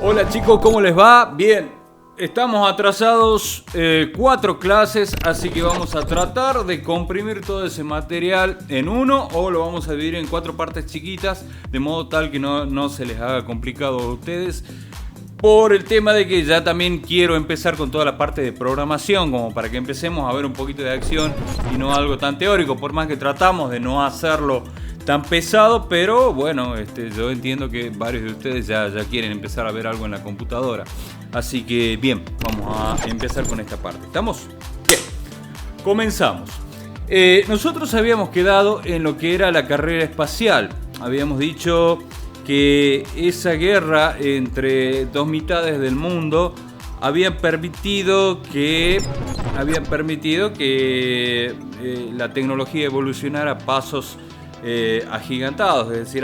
Hola chicos, ¿cómo les va? Bien, estamos atrasados 4 clases, así que vamos a tratar de comprimir todo ese material en uno o lo vamos a dividir en 4 partes chiquitas, de modo tal que no se les haga complicado a ustedes. Por el tema de que ya también quiero empezar con toda la parte de programación, como para que empecemos a ver un poquito de acción y no algo tan teórico, por más que tratamos de no hacerlo tan pesado, pero bueno, yo entiendo que varios de ustedes ya quieren empezar a ver algo en la computadora. Así que bien, vamos a empezar con esta parte. ¿Estamos? Bien, comenzamos. Nosotros habíamos quedado en lo que era la carrera espacial. Habíamos dicho que esa guerra entre dos mitades del mundo había permitido que la tecnología evolucionara a pasos agigantados, es decir,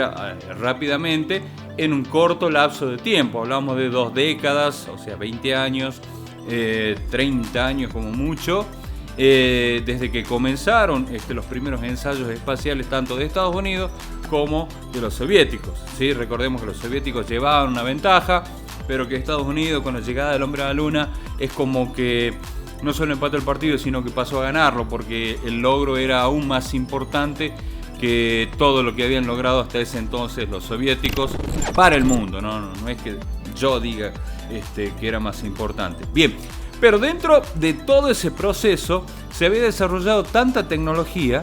rápidamente en un corto lapso de tiempo. Hablamos de 2 décadas, o sea, 20 años, 30 años como mucho, desde que comenzaron los primeros ensayos espaciales tanto de Estados Unidos como de los soviéticos, ¿sí? Recordemos que los soviéticos llevaban una ventaja, pero que Estados Unidos, con la llegada del hombre a la luna, es como que no solo empató el partido, sino que pasó a ganarlo, porque el logro era aún más importante que todo lo que habían logrado hasta ese entonces los soviéticos para el mundo. No es que yo diga que era más importante. Bien, pero dentro de todo ese proceso se había desarrollado tanta tecnología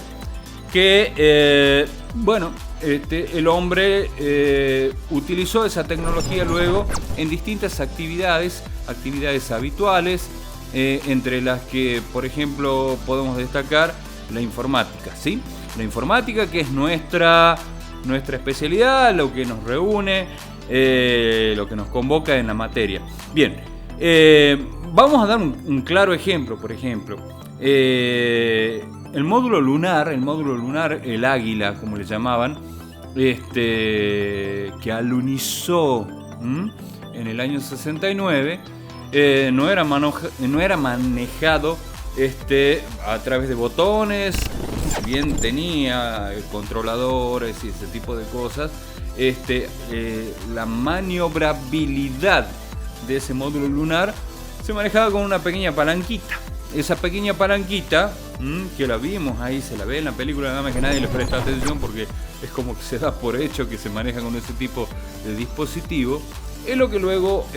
que, el hombre utilizó esa tecnología luego en distintas actividades habituales, entre las que, por ejemplo, podemos destacar la informática, ¿sí? La informática, que es nuestra especialidad, lo que nos reúne, lo que nos convoca en la materia. Bien, vamos a dar un claro ejemplo, por ejemplo. El módulo lunar, el Águila, como le llamaban, que alunizó en el año 69, no era manejado a través de botones. Si bien tenía controladores y ese tipo de cosas, la maniobrabilidad de ese módulo lunar se manejaba con una pequeña palanquita. Esa pequeña palanquita, que la vimos ahí, se la ve en la película, nada más que nadie le presta atención porque es como que se da por hecho que se maneja con ese tipo de dispositivo, es lo que luego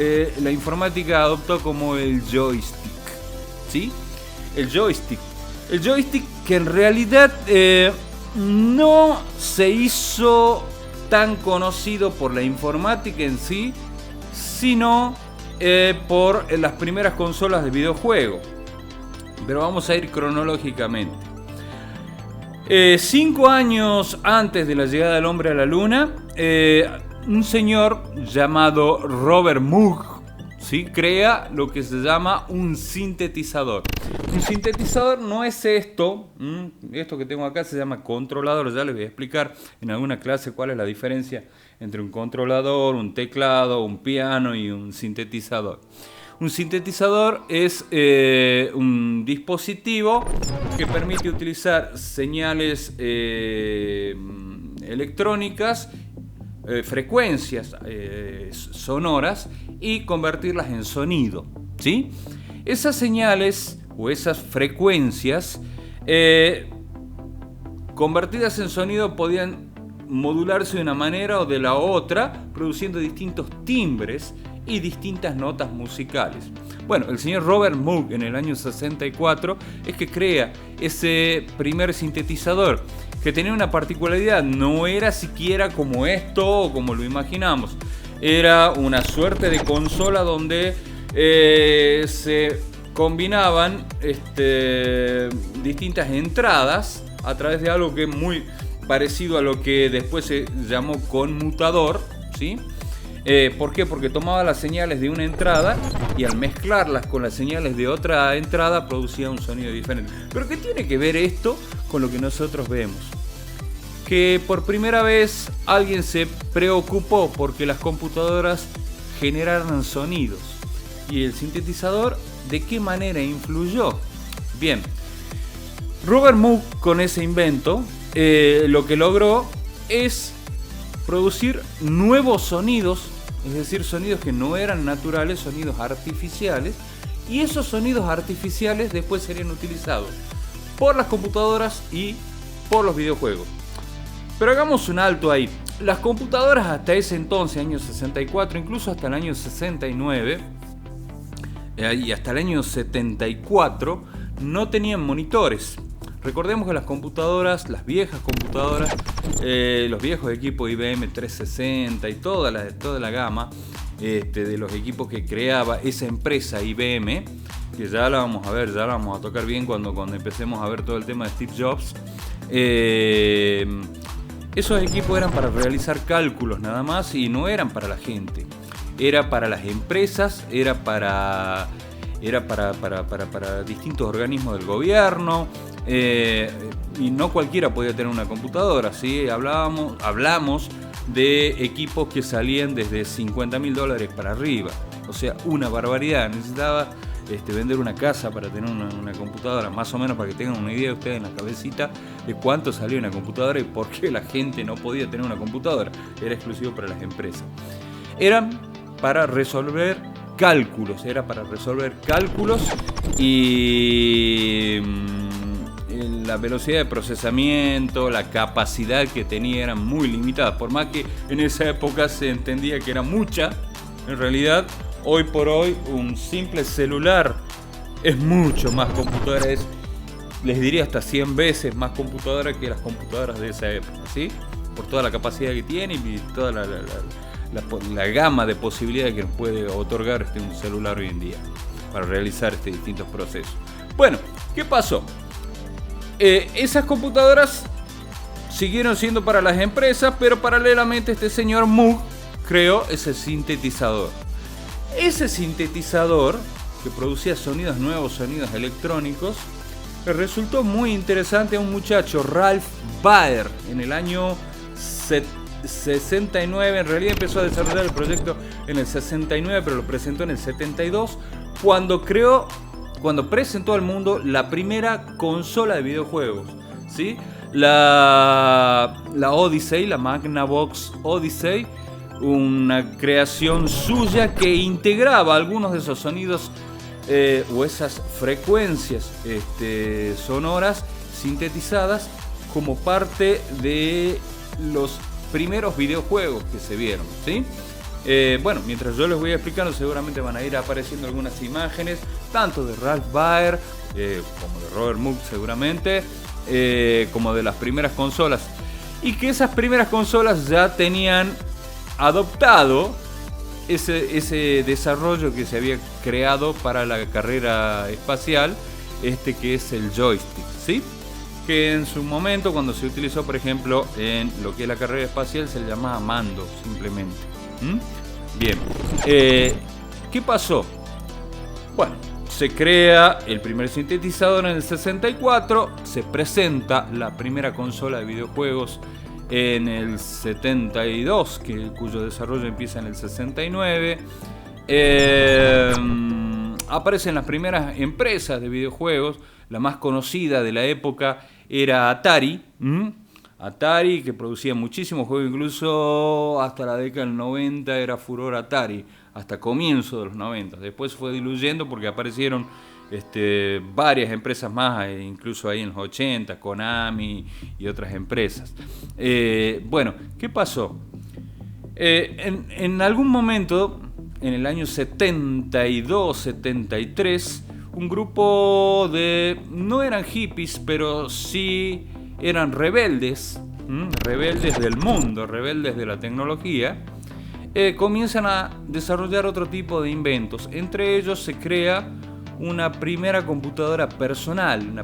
la informática adoptó como el joystick, ¿sí? El joystick que en realidad no se hizo tan conocido por la informática en sí, sino por las primeras consolas de videojuego. Pero vamos a ir cronológicamente. 5 años antes de la llegada del hombre a la luna, un señor llamado Robert Moog, ¿sí?, crea lo que se llama un sintetizador. Un sintetizador no es esto que tengo acá, se llama controlador. Ya les voy a explicar en alguna clase cuál es la diferencia entre un controlador, un teclado, un piano y un sintetizador. Un sintetizador es un dispositivo que permite utilizar señales electrónicas, frecuencias sonoras, y convertirlas en sonido, ¿sí? Esas señales o esas frecuencias convertidas en sonido podían modularse de una manera o de la otra, produciendo distintos timbres y distintas notas musicales. Bueno, el señor Robert Moog en el año 64 es que crea ese primer sintetizador, que tenía una particularidad. No era siquiera como esto o como lo imaginamos. Era una suerte de consola donde se combinaban distintas entradas a través de algo que es muy parecido a lo que después se llamó conmutador, ¿sí? ¿Por qué? Porque tomaba las señales de una entrada y al mezclarlas con las señales de otra entrada producía un sonido diferente. ¿Pero qué tiene que ver esto con lo que nosotros vemos? Que por primera vez alguien se preocupó porque las computadoras generaran sonidos. ¿Y el sintetizador de qué manera influyó? Bien, Robert Moog, con ese invento, lo que logró es producir nuevos sonidos es decir, sonidos que no eran naturales, sonidos artificiales, y esos sonidos artificiales después serían utilizados por las computadoras y por los videojuegos. Pero hagamos un alto ahí. Las computadoras hasta ese entonces, año 64, incluso hasta el año 69 y hasta el año 74, no tenían monitores. Recordemos que las computadoras, las viejas computadoras, los viejos equipos IBM 360 y toda la gama de los equipos que creaba esa empresa IBM, que ya la vamos a ver, ya la vamos a tocar bien cuando empecemos a ver todo el tema de Steve Jobs. Esos equipos eran para realizar cálculos nada más y no eran para la gente. Era para las empresas, era para distintos organismos del gobierno, y no cualquiera podía tener una computadora, ¿sí? Hablamos de equipos que salían desde $50.000 para arriba, o sea, una barbaridad. Necesitaba vender una casa para tener una computadora, más o menos para que tengan una idea ustedes en la cabecita de cuánto salía una computadora y por qué la gente no podía tener una computadora. Era exclusivo para las empresas. Eran para resolver cálculos, y la velocidad de procesamiento, la capacidad que tenía eran muy limitadas. Por más que en esa época se entendía que era mucha, en realidad hoy por hoy un simple celular es mucho más computadora, les diría hasta 100 veces más computadora que las computadoras de esa época, ¿sí? Por toda la capacidad que tiene y toda la gama de posibilidades que nos puede otorgar un celular hoy en día para realizar distintos procesos. Bueno, ¿qué pasó? Esas computadoras siguieron siendo para las empresas, pero paralelamente este señor Moog creó ese sintetizador. Ese sintetizador que producía sonidos nuevos, sonidos electrónicos, le resultó muy interesante a un muchacho, Ralph Baer, en el año 69. En realidad empezó a desarrollar el proyecto en el 69, pero lo presentó en el 72, cuando presentó al mundo la primera consola de videojuegos, ¿sí? La Odyssey, la Magnavox Odyssey, una creación suya que integraba algunos de esos sonidos o esas frecuencias sonoras sintetizadas como parte de los primeros videojuegos que se vieron, ¿sí? Bueno, mientras yo les voy explicando, seguramente van a ir apareciendo algunas imágenes, tanto de Ralph Baer como de Robert Moog seguramente, como de las primeras consolas, y que esas primeras consolas ya tenían adoptado ese desarrollo que se había creado para la carrera espacial, que es el joystick, ¿sí? Que en su momento, cuando se utilizó, por ejemplo, en lo que es la carrera espacial, se le llamaba mando, simplemente. Bien, ¿qué pasó? Bueno, se crea el primer sintetizador en el 64, se presenta la primera consola de videojuegos en el 72, cuyo desarrollo empieza en el 69. Aparecen las primeras empresas de videojuegos. La más conocida de la época era Atari. Atari, que producía muchísimos juegos, incluso hasta la década del 90 era furor Atari, hasta comienzo de los 90. Después fue diluyendo porque aparecieron varias empresas más, incluso ahí en los 80, Konami y otras empresas. Bueno, ¿qué pasó? En algún momento, en el año 72, 73, un grupo no eran hippies, pero sí eran rebeldes, rebeldes del mundo, rebeldes de la tecnología, comienzan a desarrollar otro tipo de inventos. Entre ellos se crea una primera computadora personal,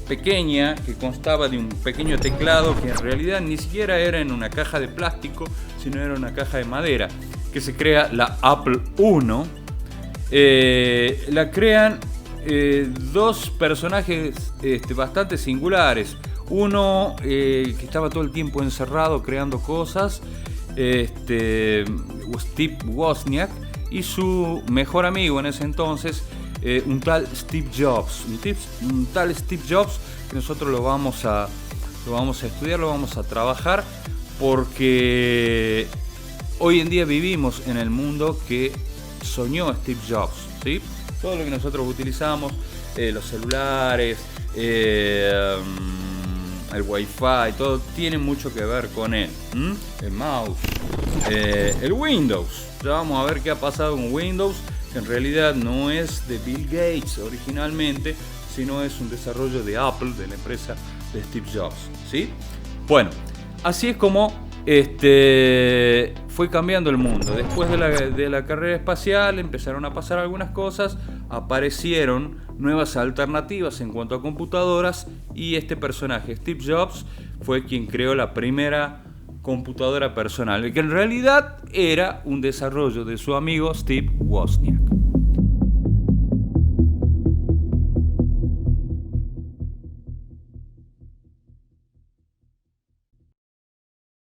pequeña, que constaba de un pequeño teclado que en realidad ni siquiera era en una caja de plástico, sino era una caja de madera, que se crea la Apple I. La crean dos personajes bastante singulares. Uno que estaba todo el tiempo encerrado creando cosas, Steve Wozniak, y su mejor amigo en ese entonces, un tal Steve Jobs. Un tal Steve Jobs que nosotros lo vamos a estudiar, lo vamos a trabajar, porque hoy en día vivimos en el mundo que soñó Steve Jobs, ¿sí? Todo lo que nosotros utilizamos, los celulares, el Wi-Fi, todo tiene mucho que ver con él. El mouse, el Windows. Ya vamos a ver qué ha pasado con Windows, que en realidad no es de Bill Gates originalmente, sino es un desarrollo de Apple, de la empresa de Steve Jobs, ¿sí? Bueno, así es como fue cambiando el mundo. Después de la carrera espacial empezaron a pasar algunas cosas, aparecieron nuevas alternativas en cuanto a computadoras, y este personaje, Steve Jobs, fue quien creó la primera computadora personal, que en realidad era un desarrollo de su amigo Steve Wozniak.